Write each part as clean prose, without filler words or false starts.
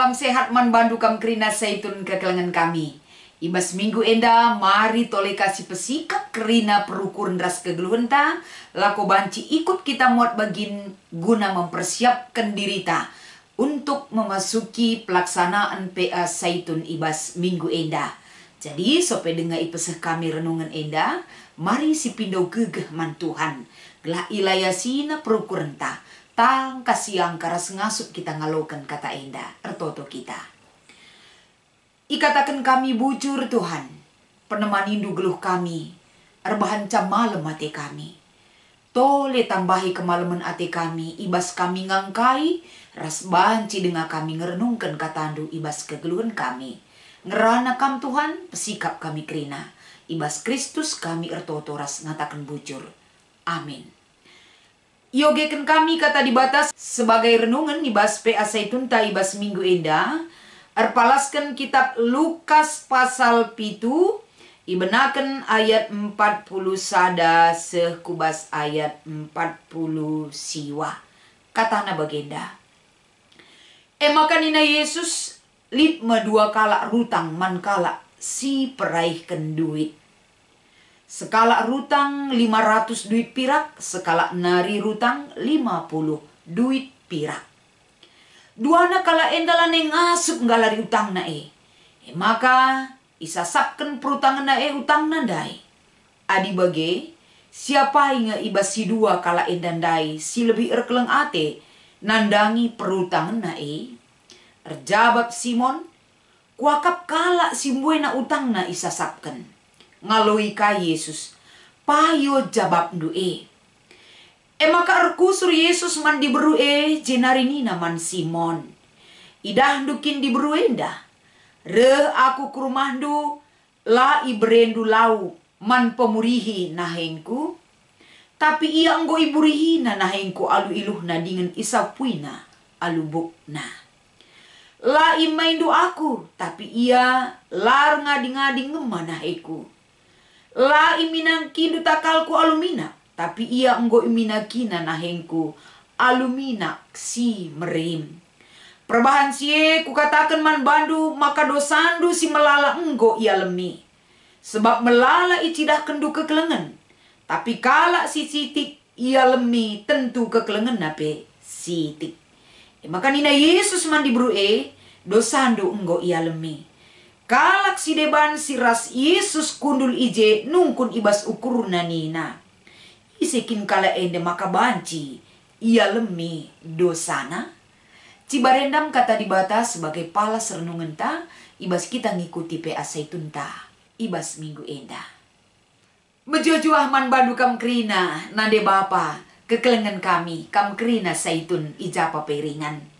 kam sehat man bandu kam kerina seitun kekelengan kami. Ibas minggu enda mari tole kasih pesikap kerina perukur ras kegeluhenta. Lako banci ikut kita muat bagin guna mempersiapkan dirita untuk memasuki pelaksanaan PA Saitun ibas minggu enda. Jadi sope dengar ipeseh kami renungan enda, mari si pindo gegeh man Tuhan. Gelah ilayasina perukurenta. Tang kasiang karas ngasup kita ngalokan kata enda ertoto kita. Ikatakan kami bujur Tuhan, penemanindu geluh kami, erbahan cam malam ate kami. Tole tambahi kemalaman ate kami, ibas kami ngangkai, ras banci dengan kami ngerenungkan katandu ibas kegeluhan kami. Ngerana kam Tuhan, pesikap kami kerina, ibas Kristus kami ertoto ras ngatakan bujur. Amin. Yogekan kami kata dibatas sebagai renungan ibas PA Saitun ta ibas minggu enda. Erpalaskan kitab Lukas pasal pitu. Ibenakan ayat 40 sada sekubas ayat 40 siwa. Katana bagenda. Makanina Yesus litma dua kala rutang man kala si peraihkan duit. Sekala rutang 500 duit pirak, sekala nari rutang 50 duit pirak. Duana kala endalan yang ngasup ngalari utang na maka isasapkan perutangan na utang nandai. Adi bage, siapa inga ibas si dua kala endandai si lebih erkeleng ate nandangi perutangan na Erjabab Simon, kuakap kala si na utang na isasapkan. Ngaloi ka Yesus, payo jabab ndu maka erkusur Yesus man diberu jenarinina man Simon. Idah dukin diberu enda. Re aku ke rumahdu, la ibrendu lau man pemurihi nahengku. Tapi ia enggo iburihi na nahengku alu iluhna dengan isapuina alu bukna. La imaindu aku, tapi ia lar ngadi-ngadi ngemanaheku. La iminangkindu takalku alumina, tapi ia enggo iminakina nahengku alumina si merim. Perbahan sie kukatakan man bandu maka dosandu si melala enggo ia lemi. Sebab melala icidah kendu kekelengan, tapi kala si sitik ia lemi tentu kekelengan nape sitik. Maka nina Yesus man dibru dosandu enggo ia lemi. Kalak si deban si ras Yesus kundul ije nungkun ibas ukurna nina. Isekin kala ende maka banci ia lemi dosana. Cibarendam kata dibatas sebagai palas renungan ta ibas kita ngikuti PA Saitun ta ibas minggu enda. Mejojuah man bandu kam kerina nade bapa kekelengan kami kam kerina Saitun ijapa peringan.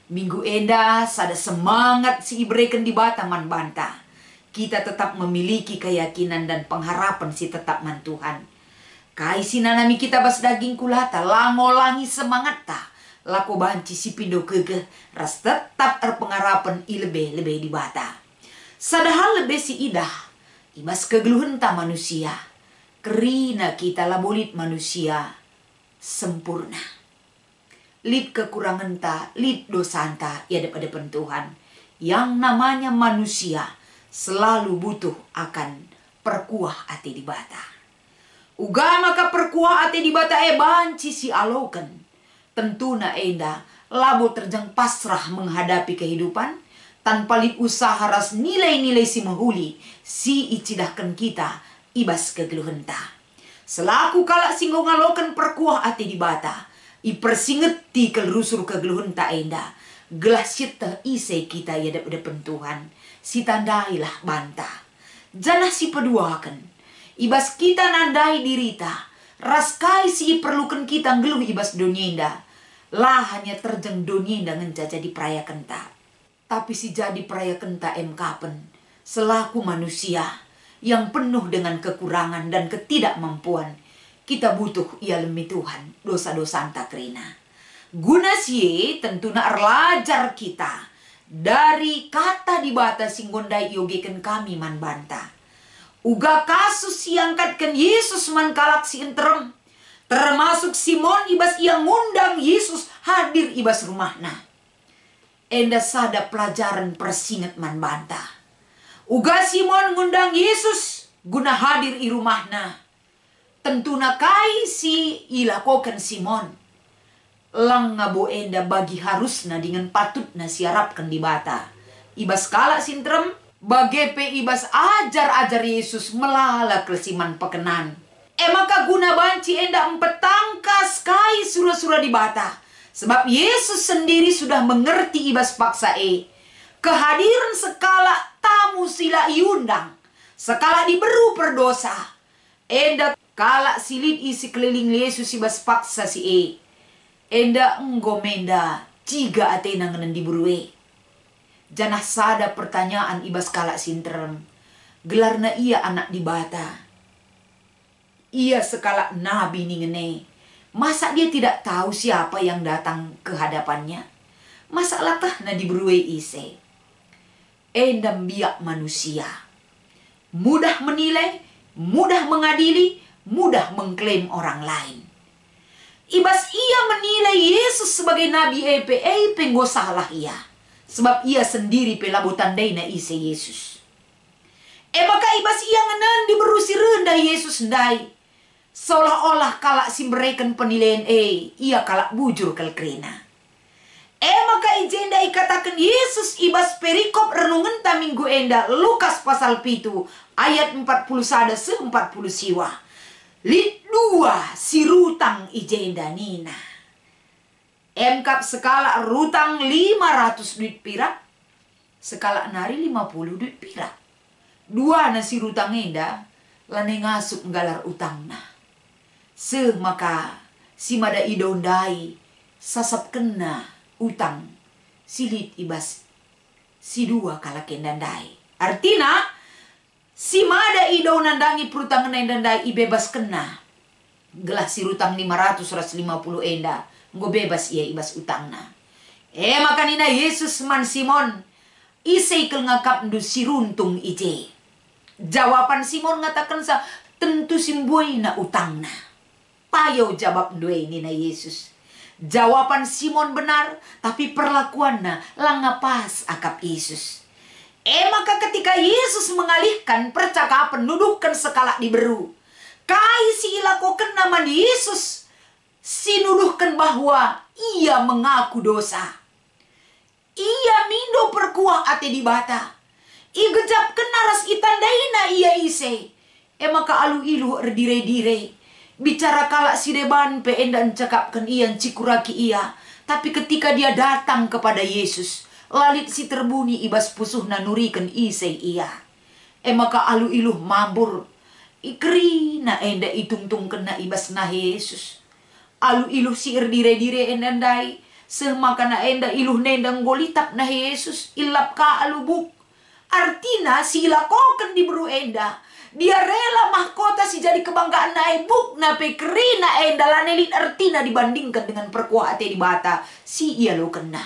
Minggu enda sada semangat si ibreken di bataman banta. Kita tetap memiliki keyakinan dan pengharapan si tetap man Tuhan. Kai sinanami kita bas daging kulata langolangi semangat ta. Lako banci si pindo kege ras tetap pengharapan ilebe-lebe di bata. Sadahal lebe si idah ibas kegeluhan ta manusia. Kerina kita labolit manusia sempurna. Lid kekurangan ta, lid dosanta, ya depan Tuhan. Yang namanya manusia selalu butuh akan perkuah ati di bata. Uga maka perkuah ati di bata banci si alokan. Tentuna enda labo terjang pasrah menghadapi kehidupan. Tanpa lid usaha ras nilai-nilai si mahuli, si icidahkan kita ibas kegeluhan ta. Selaku kalak singgo ngalokan perkuah ati di bata. Ipersingeti kelrusur kegeluhan tak enda. Gelah sita ise kita ya depan Tuhan. Si tandailah bantah. Janah si peduakan. Ibas kita nandai dirita. Raskai si perlukan kita ngeluh ibas donyenda. Lah hanya terjeng donyenda ngenca jadi perayakan tak. Tapi si jadi perayakan tak kapan. Selaku manusia yang penuh dengan kekurangan dan ketidakmampuan. Kita butuh ia lemi Tuhan dosa-dosa anta kerina. Guna sie tentuna erlajar kita dari kata di bata singgondai yogekan kami man banta. Uga kasus siangkatkan Yesus man kalak si enterem. Termasuk Simon ibas yang ngundang Yesus hadir ibas rumahna. enda sada pelajaran persingat man banta. Uga Simon ngundang Yesus guna hadir i rumahna. Tentuna kai si ilakokan Simon. Lang ngabo enda bagi harusna dengan patutna siarapkan di bata. Ibas kala sintrem bagepe ibas ajar-ajar Yesus melala kelsiman pekenan. Maka guna banci enda empetangkas kai sura-sura di bata. Sebab Yesus sendiri sudah mengerti ibas paksa kehadiran sekala tamu sila iundang. Sekala diberu perdosa. Enda kala silid isi keliling Yesus ibas paksa si enda enggomenda ciga atena ngenen diburue. Janah sada pertanyaan ibas kala sinterem. Gelarna ia anak di bata. Ia sekala nabi nih ngene. Masa dia tidak tahu siapa yang datang ke hadapannya? Masa latahna diburue ise. Endam biak manusia. Mudah menilai, mudah mengadili, mudah mengklaim orang lain. Ibas ia menilai Yesus sebagai nabi nggak salah ia. Sebab ia sendiri pelabutan daina ise Yesus. Maka ibas ia ngenen diberusi rendah Yesus ndai. Seolah-olah kalak si mereka penilaian ia kalak bujur kalkrena. Maka ijenda ikatakan Yesus ibas perikop renungan ta minggu enda Lukas pasal 7 ayat 41 se 40 siwa. Lit 2 si rutang ijenda nina. Kap sekala rutang 500 duit pirak. Sekala nari 50 duit pirak. Dua nasi rutang enda lane ngasup nggalar utangna. Maka si mada idondai sasap kena utang silit ibas si dua kala kendandai. Artina si mada idonandangi perutang nendandai ibebas kena. Gelas si rutang 550 enda. Ngo bebas ia ibas utangna. Maka nina Yesus man Simon iseikel ngakap ndu si runtung ije. Jawaban Simon ngatakan sa tentu simbuai na utangna. Payo jawab dua ini na Yesus. Jawaban Simon benar, tapi perlakuannya lang pas akap Yesus. Maka ketika Yesus mengalihkan percakapan dudukkan sekala diberu. Kai si ilakokan nama Yesus. Si nuduhkan bahwa ia mengaku dosa. Ia mindo perkuah ate di bata. Igejapkan naras itandaina ia ise. Maka alu ilu erdire-dire. Bicara kalak si deban pe endan cakapkan ian cikuraki ia. Tapi ketika dia datang kepada Yesus, lalit si terbunyi ibas pusuh nanurikan ise ia. Maka alu iluh mabur. Ikri na enda itungtung kena ibas nah Yesus. Alu iluh si erdire-dire endandai. Semaka na enda iluh nendang golitap nah Yesus. Ilap ka alubuk. Artina si ilakokan di beru enda. Dia rela mahkota si jadi kebanggaan na buk na pekri na enda lanelit artina dibandingkan dengan perkuah ate di bata. Si ia lo kena.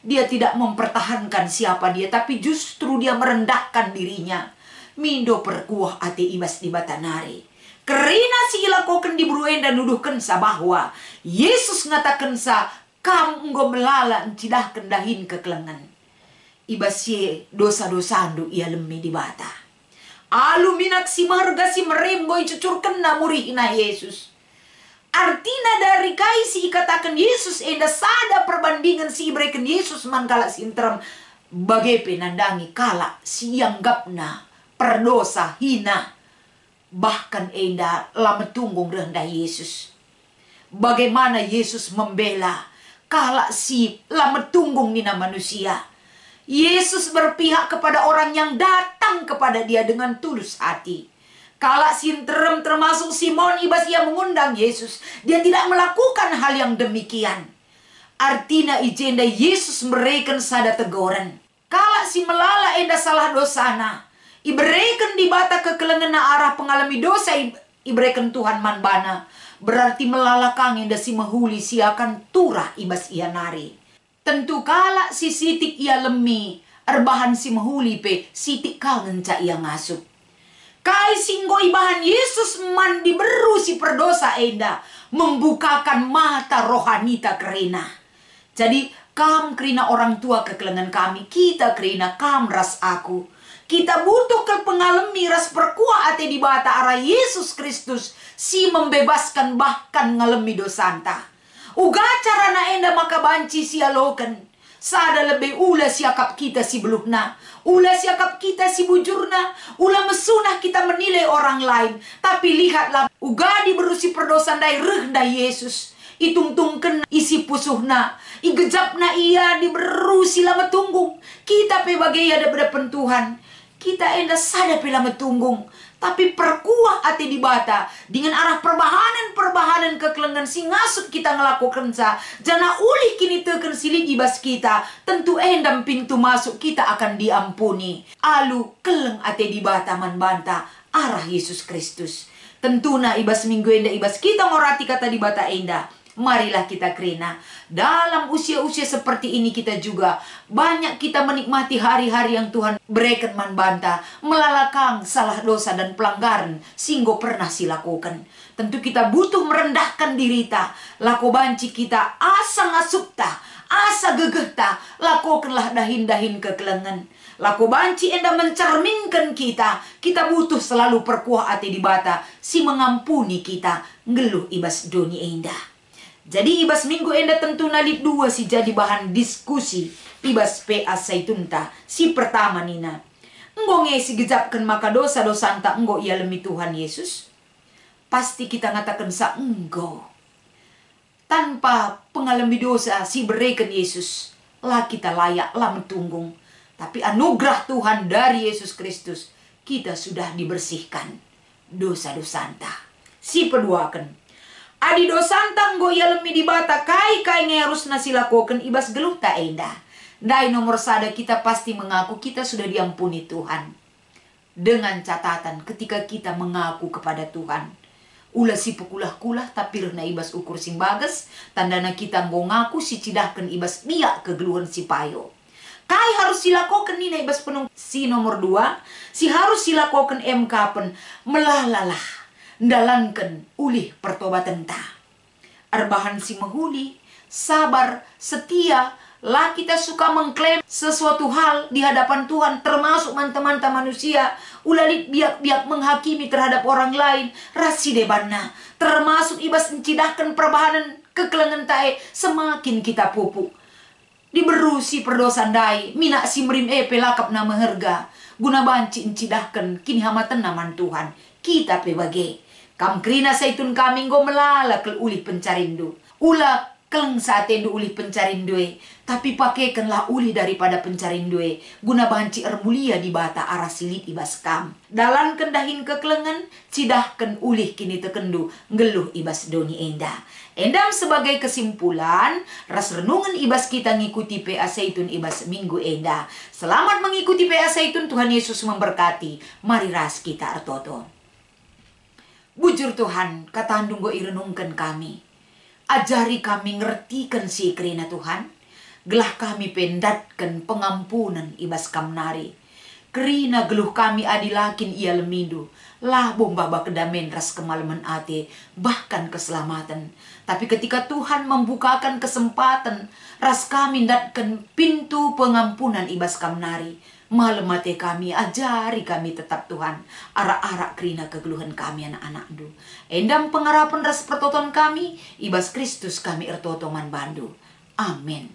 Dia tidak mempertahankan siapa dia. Tapi justru dia merendahkan dirinya. Mindo perkuah ate ibas di bata nari. Kerina si ilakokan di beru enda nuduhkan sa bahwa Yesus ngatakan sa kam enggo melala encidah kendahin kekelengan. Ibas ye dosa-dosa andu ia lemi di bata. Alu minak si marga si merem goi cucur kena murih ina Yesus. Artina dari kai si ikatakan Yesus enda sada perbandingan si ibreken Yesus man kala sinteram bagepe nandangi kala si yang gapna perdosa hina. Bahkan enda lama tunggung rendah Yesus. Bagaimana Yesus membela kala si lama tunggung nina manusia. Yesus berpihak kepada orang yang datang kepada dia dengan tulus hati. Kala sinterem termasuk Simon ibas ia mengundang Yesus. Dia tidak melakukan hal yang demikian. Artina ijenda Yesus mereken sada teguran. Kala si melala enda salah dosana. Ibereken di bata kekelengan arah pengalami dosa ibereken Tuhan manbana. Berarti melalakang enda si mahuli si akan turah ibas ia nari. Tentu kala si sitik ia lemi. Erbahan si mahuli pe sitik kangen ca ia ngasup. Kai singgo ibahan Yesus man diberu si perdosa enda. Membukakan mata rohanita kerena. Jadi Kam kerina orang tua kekelengan kami, kita kerina kam ras aku. Kita butuh ke pengalami ras perkuah ate di bata arah Yesus Kristus, si membebaskan bahkan ngalemi dosanta. Uga carana enda maka banci sialoken. Sada lebih ula siakap kita si beluhna, ula siakap kita si bujurna, ula mesunah kita menilai orang lain. Tapi lihatlah, uga diberusi perdosan dai rehda Yesus. Itungtungken isi pusuhna, igejapna ia diberusi lama tunggung. Kita pe bagai ada berdepan Tuhan. Kita enda sada pe lama tunggung. Tapi perkuah ati di bata dengan arah perbahanan kekelengan si ngasup kita ngelakukan sa. Jana ulih kini teken silit ibas kita. Tentu endam pintu masuk kita akan diampuni. Alu keleng ati di bata man banta arah Yesus Kristus. Tentuna ibas minggu enda ibas kita ngorati kata di bata enda. Marilah kita kerina. Dalam usia-usia seperti ini kita juga banyak kita menikmati hari-hari yang Tuhan berikan man banta. Melalakang salah dosa dan pelanggaran singgo pernah silakukan. Tentu kita butuh merendahkan diri ta. Lako banci kita asa ngasupta, asa gegehta. Lakukanlah dahin-dahin kekelengan. Lako banci enda mencerminkan kita. Kita butuh selalu perkuah ati di bata. Si mengampuni kita. Ngeluh ibas doni enda. Jadi ibas minggu enda tentu nalit dua si jadi bahan diskusi. Ibas PA Saitunta si pertama nina. Enggo ngesi gejapkan maka dosa-dosa anta enggo ia lemi Tuhan Yesus. Pasti kita ngatakan sa enggo. Tanpa pengalami dosa si berikan Yesus. Lah kita layak lah mentunggung. Tapi anugerah Tuhan dari Yesus Kristus. Kita sudah dibersihkan dosa-dosa anta. Si peduakan. Adi dosantang go ia lemi di bata kai harus nasilakoken ibas geluh ta enda. Dai nomor sada kita pasti mengaku kita sudah diampuni Tuhan. Dengan catatan ketika kita mengaku kepada Tuhan. Ulah si pekulah-kulah tapi rena ibas ukur sing bagas. Tandana kita nggo ngaku si cidahken ibas biak kegeluhan si payo. Kai harus silakoken nina ibas penung si nomor 2. Si harus silakoken pen melalalah. Ndalankan ulih pertobatan ta. Arbahan si menghuli, sabar, setia. Lah kita suka mengklaim sesuatu hal di hadapan Tuhan. Termasuk manta-manta manusia. Ulalit biak-biak menghakimi terhadap orang lain. Rasi debanna. Termasuk ibas mencidahkan perbahanan kekelengan tae. Semakin kita pupuk. Diberusi perdosan dai. Mina si merim pelakap nama herga. Guna banci mencidahkan kini hamatan naman Tuhan. Kita pebagai. Kam krina saitun kami go melala kel ulih pencarindu. Ula keleng satendu ulih pencarindue. Tapi pakaikanlah ulih daripada pencarindue. Guna banci ermulia di bata arah silit ibas kam. Dalan kendahin kekelengan, cidahkan ulih kini tekendu. Ngeluh ibas doni enda. Endam sebagai kesimpulan, ras renungan ibas kita ngikuti PA Saitun ibas minggu enda. Selamat mengikuti PA Saitun, Tuhan Yesus memberkati. Mari ras kita artoto. Bujur Tuhan, kata go irenungkan kami. Ajari kami ngertikan si kerina Tuhan. Gelah kami pendatkan pengampunan ibas kamnari. Kerina geluh kami adilakin ia lemindu. Lah bombaba kedamen ras kemalaman ate. Bahkan keselamatan. Tapi ketika Tuhan membukakan kesempatan. Ras kami datkan pintu pengampunan ibas kamnari. Malam mati kami, ajari kami tetap Tuhan. Arak-arak kerina kegeluhan kami anak-anak du. Endam pengharapan ras pertoton kami, ibas Kristus kami ertotoman bandu. Amin.